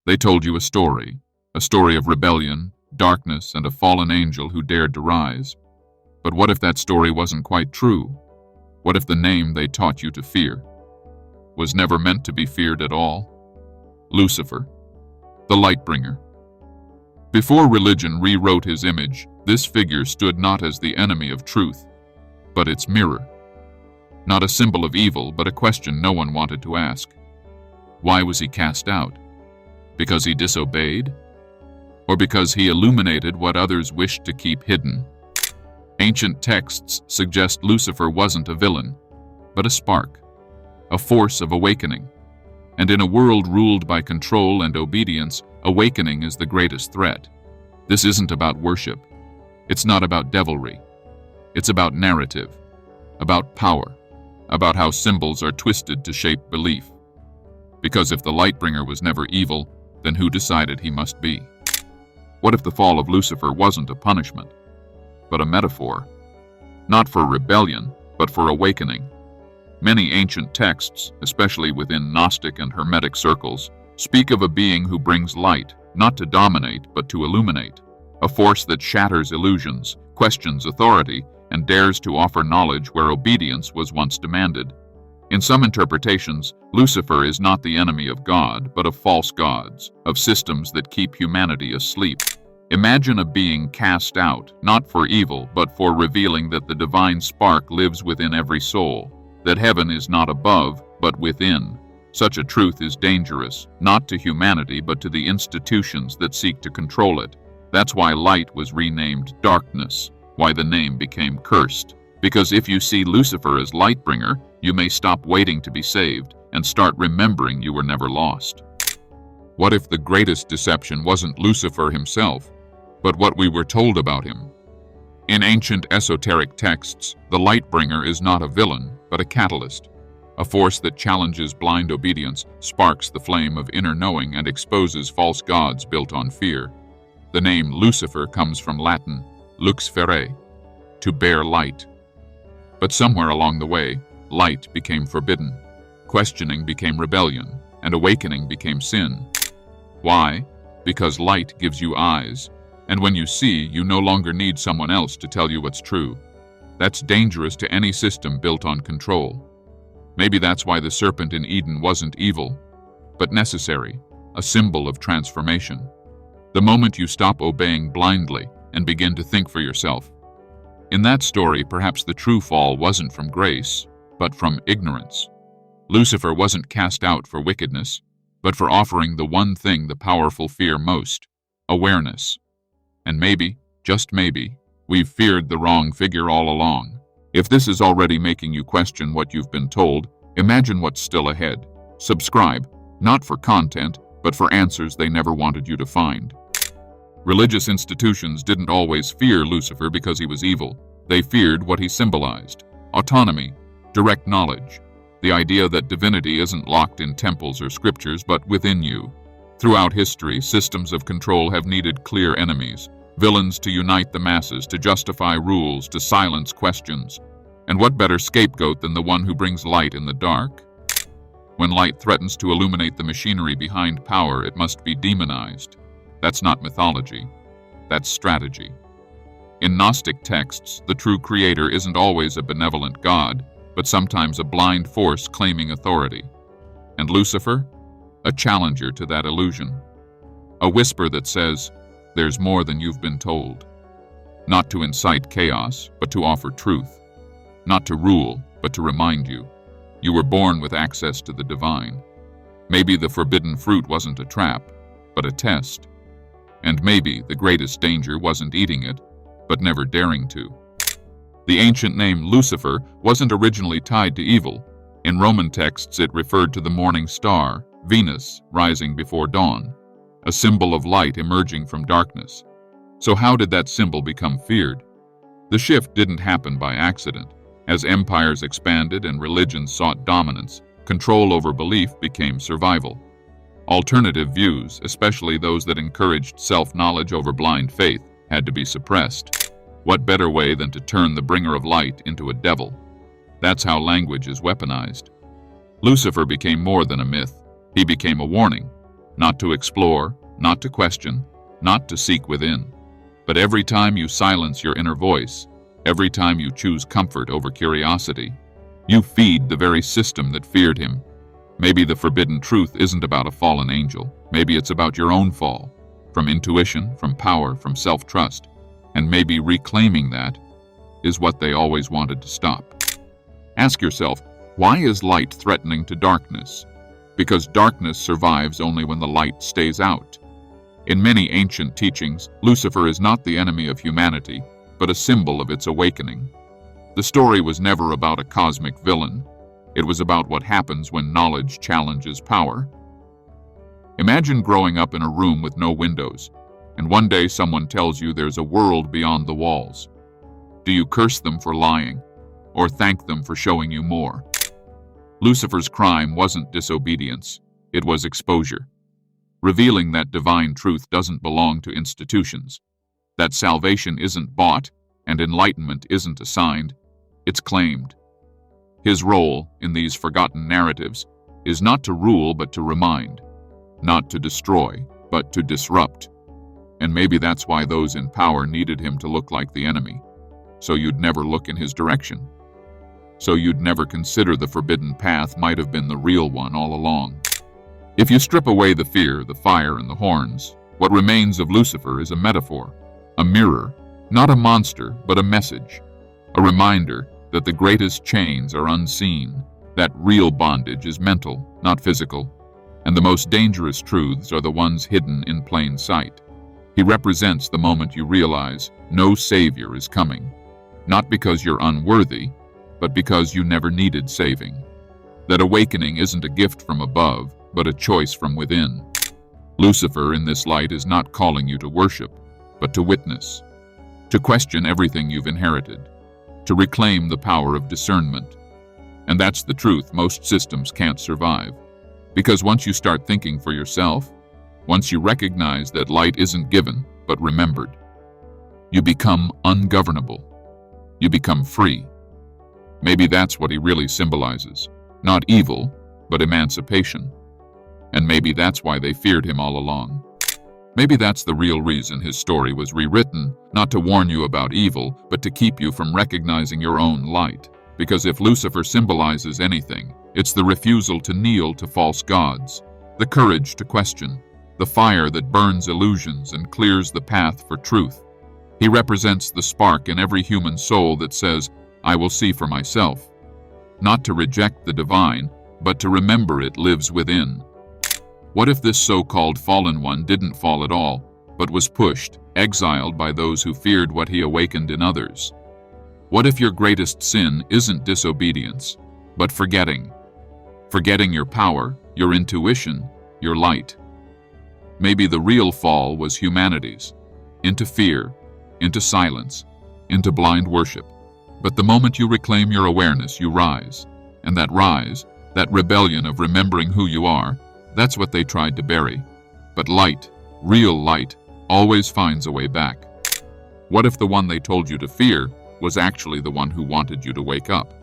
They told you a story of rebellion, darkness, and a fallen angel who dared to rise. But what if that story wasn't quite true? What if the name they taught you to fear was never meant to be feared at all? Lucifer, the Lightbringer. Before religion rewrote his image, this figure stood not as the enemy of truth, but its mirror. Not a symbol of evil, but a question no one wanted to ask. Why was he cast out? Because he disobeyed? Or because he illuminated what others wished to keep hidden? Ancient texts suggest Lucifer wasn't a villain, but a spark, a force of awakening. And in a world ruled by control and obedience, awakening is the greatest threat. This isn't about worship. It's not about devilry. It's about narrative, about power, about how symbols are twisted to shape belief. Because if the Lightbringer was never evil, then who decided he must be? What if the fall of Lucifer wasn't a punishment, but a metaphor? Not for rebellion, but for awakening. Many ancient texts, especially within Gnostic and Hermetic circles, speak of a being who brings light, not to dominate, but to illuminate. A force that shatters illusions, questions authority, and dares to offer knowledge where obedience was once demanded. In some interpretations, Lucifer is not the enemy of God, but of false gods, of systems that keep humanity asleep. Imagine a being cast out, not for evil, but for revealing that the divine spark lives within every soul, that heaven is not above, but within. Such a truth is dangerous, not to humanity, but to the institutions that seek to control it. That's why light was renamed darkness, why the name became cursed. Because if you see Lucifer as Lightbringer, you may stop waiting to be saved and start remembering you were never lost. What if the greatest deception wasn't Lucifer himself, but what we were told about him? In ancient esoteric texts, the Lightbringer is not a villain, but a catalyst, a force that challenges blind obedience, sparks the flame of inner knowing, and exposes false gods built on fear. The name Lucifer comes from Latin lux ferre, to bear light. But somewhere along the way, light became forbidden, questioning became rebellion, and awakening became sin. Why? Because light gives you eyes, and when you see, you no longer need someone else to tell you what's true. That's dangerous to any system built on control. Maybe that's why the serpent in Eden wasn't evil, but necessary, a symbol of transformation. The moment you stop obeying blindly and begin to think for yourself. In that story, perhaps the true fall wasn't from grace, but from ignorance. Lucifer wasn't cast out for wickedness, but for offering the one thing the powerful fear most, awareness. And maybe, just maybe, we've feared the wrong figure all along. If this is already making you question what you've been told, imagine what's still ahead. Subscribe, not for content, but for answers they never wanted you to find. Religious institutions didn't always fear Lucifer because he was evil. They feared what he symbolized: autonomy, direct knowledge, the idea that divinity isn't locked in temples or scriptures, but within you. Throughout history, systems of control have needed clear enemies, villains to unite the masses, to justify rules, to silence questions. And what better scapegoat than the one who brings light in the dark? When light threatens to illuminate the machinery behind power, it must be demonized. That's not mythology. That's strategy. In Gnostic texts, the true creator isn't always a benevolent god, but sometimes a blind force claiming authority. And Lucifer? A challenger to that illusion. A whisper that says, there's more than you've been told. Not to incite chaos, but to offer truth. Not to rule, but to remind you. You were born with access to the divine. Maybe the forbidden fruit wasn't a trap, but a test. And maybe the greatest danger wasn't eating it, but never daring to. The ancient name Lucifer wasn't originally tied to evil. In Roman texts, it referred to the morning star, Venus, rising before dawn, a symbol of light emerging from darkness. So how did that symbol become feared? The shift didn't happen by accident. As empires expanded and religions sought dominance, control over belief became survival. Alternative views, especially those that encouraged self-knowledge over blind faith, had to be suppressed. What better way than to turn the bringer of light into a devil? That's how language is weaponized. Lucifer became more than a myth. He became a warning, not to explore, not to question, not to seek within. But every time you silence your inner voice, every time you choose comfort over curiosity, you feed the very system that feared him. Maybe the forbidden truth isn't about a fallen angel. Maybe it's about your own fall, from intuition, from power, from self-trust. And maybe reclaiming that is what they always wanted to stop. Ask yourself, why is light threatening to darkness? Because darkness survives only when the light stays out. In many ancient teachings, Lucifer is not the enemy of humanity, but a symbol of its awakening. The story was never about a cosmic villain. It was about what happens when knowledge challenges power. Imagine growing up in a room with no windows, and one day someone tells you there's a world beyond the walls. Do you curse them for lying, or thank them for showing you more? Lucifer's crime wasn't disobedience, it was exposure. Revealing that divine truth doesn't belong to institutions, that salvation isn't bought and enlightenment isn't assigned, it's claimed. His role in these forgotten narratives is not to rule but to remind, not to destroy but to disrupt. And maybe that's why those in power needed him to look like the enemy, so you'd never look in his direction. So you'd never consider the forbidden path might have been the real one all along. If you strip away the fear, the fire, and the horns, what remains of Lucifer is a metaphor, a mirror, not a monster, but a message, a reminder that the greatest chains are unseen, that real bondage is mental, not physical, and the most dangerous truths are the ones hidden in plain sight. He represents the moment you realize no savior is coming, not because you're unworthy, but because you never needed saving. That awakening isn't a gift from above, but a choice from within. Lucifer in this light is not calling you to worship, but to witness, to question everything you've inherited, to reclaim the power of discernment. And that's the truth most systems can't survive. Because once you start thinking for yourself, once you recognize that light isn't given, but remembered, you become ungovernable. You become free. Maybe that's what he really symbolizes. Not evil, but emancipation. And maybe that's why they feared him all along. Maybe that's the real reason his story was rewritten, not to warn you about evil, but to keep you from recognizing your own light. Because if Lucifer symbolizes anything, it's the refusal to kneel to false gods, the courage to question, the fire that burns illusions and clears the path for truth. He represents the spark in every human soul that says, I will see for myself. Not to reject the divine, but to remember it lives within. What if this so-called fallen one didn't fall at all, but was pushed, exiled by those who feared what he awakened in others? What if your greatest sin isn't disobedience, but forgetting? Forgetting your power, your intuition, your light. Maybe the real fall was humanity's, into fear, into silence, into blind worship. But the moment you reclaim your awareness, you rise. And that rise, that rebellion of remembering who you are, that's what they tried to bury. But light, real light, always finds a way back. What if the one they told you to fear was actually the one who wanted you to wake up?